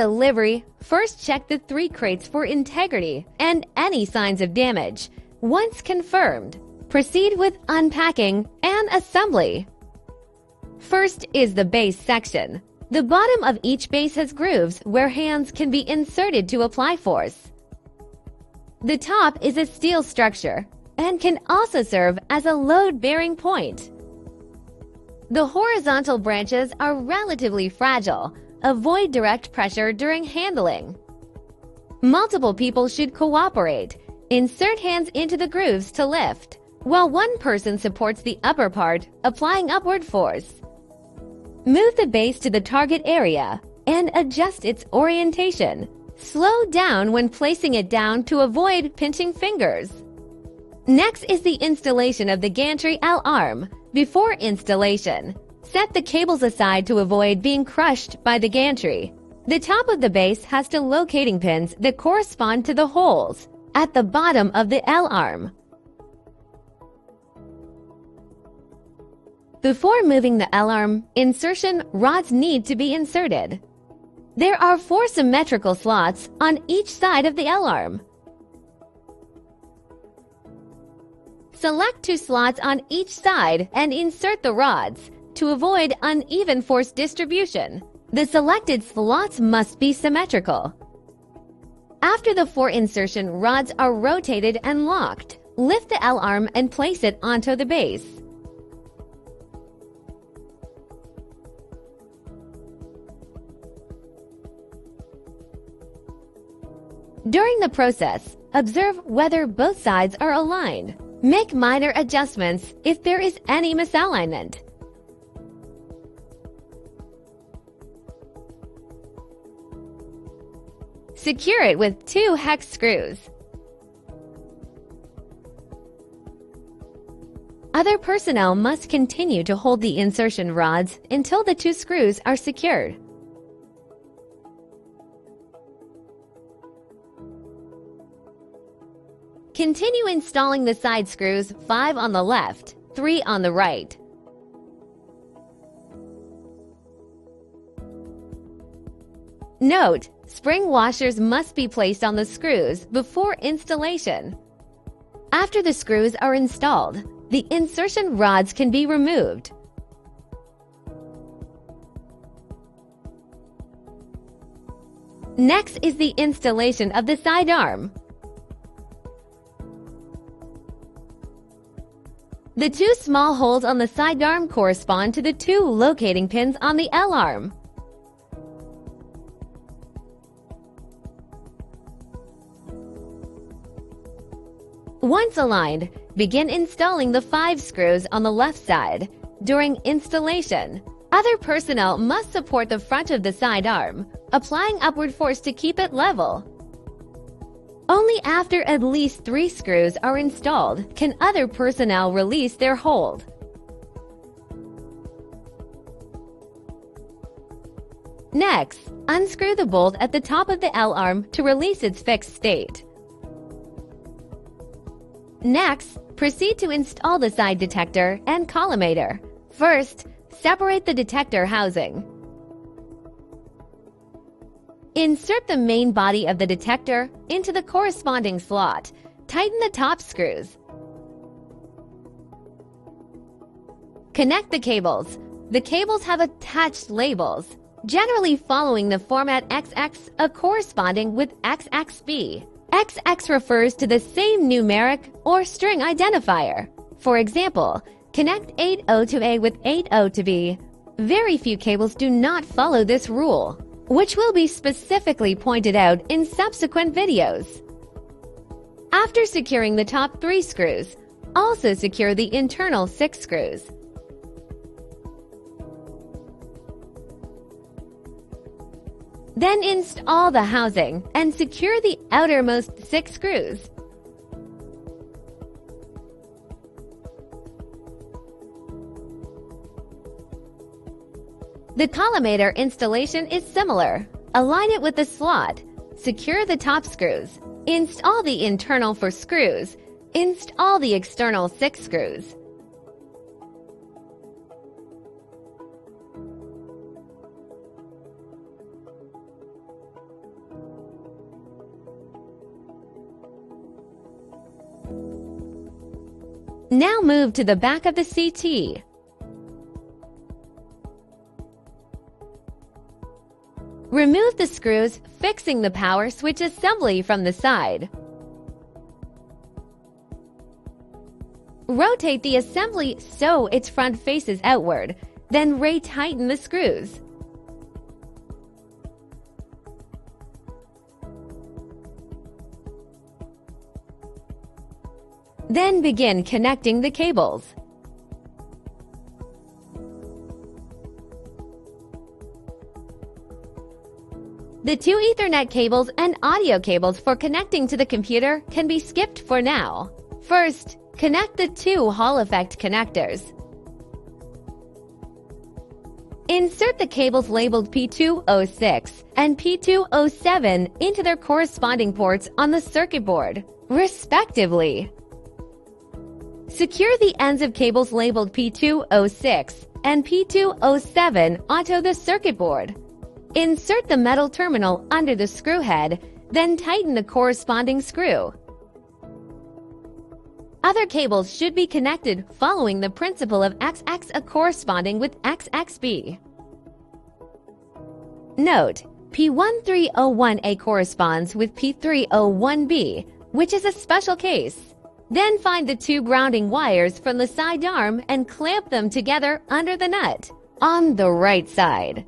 Delivery, first check the 3 crates for integrity and any signs of damage. Once confirmed, proceed with unpacking and assembly. First is the base section. The bottom of each base has grooves where hands can be inserted to apply force. The top is a steel structure and can also serve as a load-bearing point. The horizontal branches are relatively fragile. Avoid direct pressure during handling. Multiple people should cooperate. Insert hands into the grooves to lift, while one person supports the upper part, applying upward force. Move the base to the target area and adjust its orientation. Slow down when placing it down to avoid pinching fingers. Next is the installation of the gantry L-arm. Before installation, set the cables aside to avoid being crushed by the gantry. The top of the base has 2 locating pins that correspond to the holes at the bottom of the L-arm. Before moving the L-arm, insertion rods need to be inserted. There are 4 symmetrical slots on each side of the L-arm. Select 2 slots on each side and insert the rods to avoid uneven force distribution. The selected slots must be symmetrical. After the 4 insertion rods are rotated and locked, lift the L-arm and place it onto the base. During the process, observe whether both sides are aligned. Make minor adjustments if there is any misalignment. Secure it with 2 hex screws. Other personnel must continue to hold the insertion rods until the 2 screws are secured. Continue installing the side screws, 5 on the left, 3 on the right. Note, spring washers must be placed on the screws before installation. After the screws are installed, the insertion rods can be removed. Next is the installation of the side arm. The 2 small holes on the side arm correspond to the 2 locating pins on the L-arm. Once aligned, begin installing the 5 screws on the left side. During installation, other personnel must support the front of the side arm, applying upward force to keep it level. Only after at least 3 screws are installed can other personnel release their hold. Next, unscrew the bolt at the top of the L-arm to release its fixed state. Next, proceed to install the side detector and collimator. First, separate the detector housing. Insert the main body of the detector into the corresponding slot. Tighten the top screws. Connect the cables. The cables have attached labels, generally following the format XX corresponding with XXB. XX refers to the same numeric or string identifier. For example, connect 8O to A with 8O to B. Very few cables do not follow this rule, which will be specifically pointed out in subsequent videos. After securing the top 3 screws, also secure the internal 6 screws. Then install the housing and secure the outermost 6 screws. The collimator installation is similar. Align it with the slot. Secure the top screws. Install the internal 4 screws. Install the external 6 screws. Now move to the back of the CT. Remove the screws fixing the power switch assembly from the side. Rotate the assembly so its front faces outward, then re-tighten the screws. Then begin connecting the cables. The two Ethernet cables and audio cables for connecting to the computer can be skipped for now. First, connect the two Hall effect connectors. Insert the cables labeled P206 and P207 into their corresponding ports on the circuit board, respectively. Secure the ends of cables labeled P206 and P207 onto the circuit board. Insert the metal terminal under the screw head, then tighten the corresponding screw. Other cables should be connected following the principle of XX corresponding with XXB. Note: P1301A corresponds with P301B, which is a special case. Then find the two grounding wires from the side arm and clamp them together under the nut, on the right side.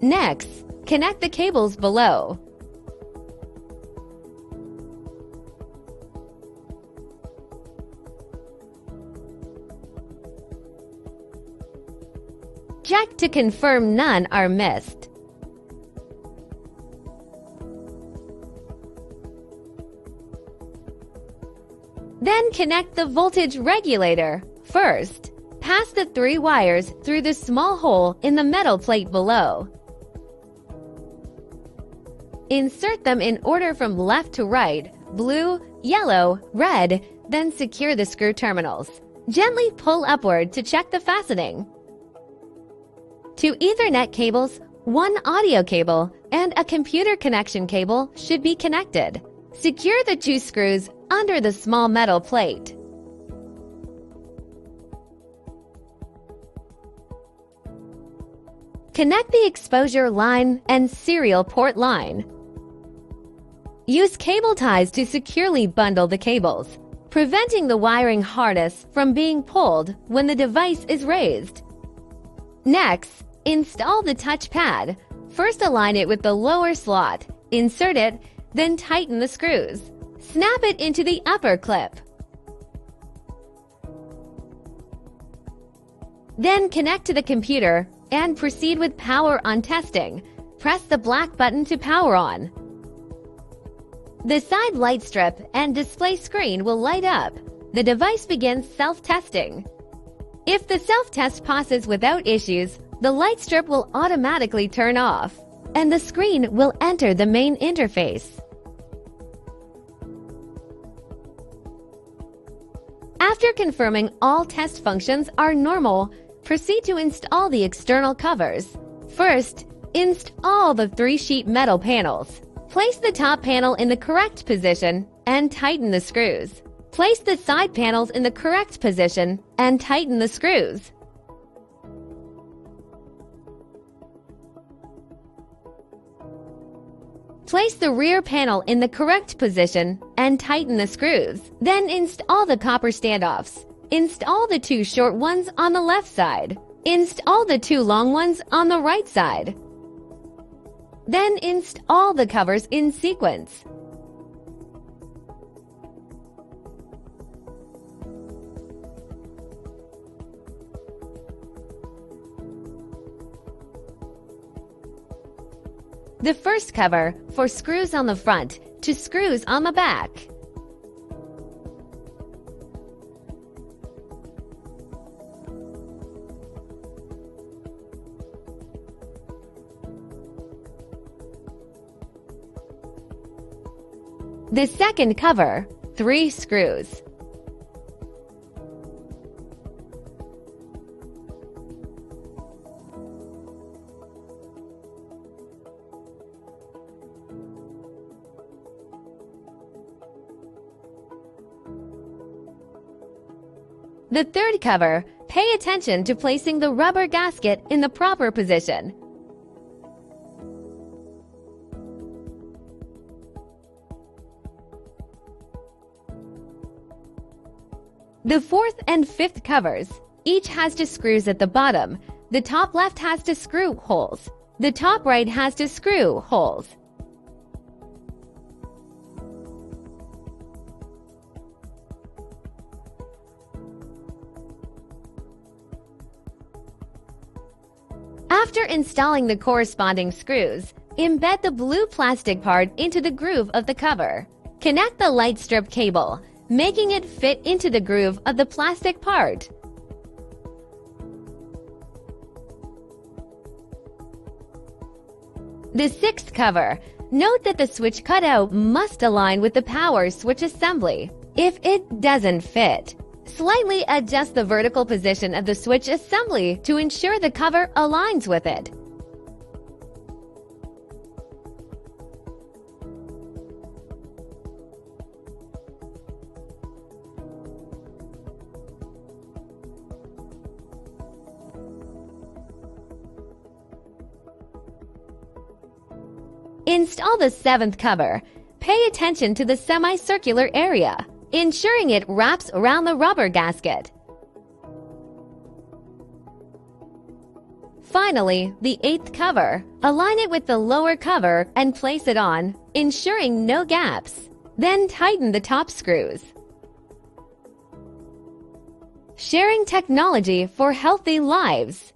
Next, connect the cables below. Check to confirm none are missed. Then connect the voltage regulator. First, pass the three wires through the small hole in the metal plate below. Insert them in order from left to right, blue, yellow, red, then secure the screw terminals. Gently pull upward to check the fastening. Two Ethernet cables, one audio cable, and a computer connection cable should be connected. Secure the two screws under the small metal plate. Connect the exposure line and serial port line. Use cable ties to securely bundle the cables, preventing the wiring harness from being pulled when the device is raised. Next, install the touch pad. First, align it with the lower slot, insert it, then tighten the screws. Snap it into the upper clip. Then connect to the computer and proceed with power on testing. Press the black button to power on. The side light strip and display screen will light up. The device begins self-testing. If the self-test passes without issues, the light strip will automatically turn off, and the screen will enter the main interface. After confirming all test functions are normal, proceed to install the external covers. First, install the 3-sheet metal panels. Place the top panel in the correct position and tighten the screws. Place the side panels in the correct position and tighten the screws. Place the rear panel in the correct position and tighten the screws. Then install the copper standoffs. Install the two short ones on the left side. Install the two long ones on the right side. Then install the covers in sequence. The first cover for screws on the front to screws on the back. The second cover, 3 screws. The third cover, pay attention to placing the rubber gasket in the proper position. The fourth and fifth covers each has two screws at the bottom. The top left has two screw holes. The top right has two screw holes. After installing the corresponding screws, embed the blue plastic part into the groove of the cover. Connect the light strip cable, making it fit into the groove of the plastic part. The sixth cover. Note that the switch cutout must align with the power switch assembly. If it doesn't fit, slightly adjust the vertical position of the switch assembly to ensure the cover aligns with it. Install the seventh cover. Pay attention to the semicircular area, ensuring it wraps around the rubber gasket. Finally, the eighth cover. Align it with the lower cover and place it on, ensuring no gaps. Then tighten the top screws. Sharing technology for healthy lives.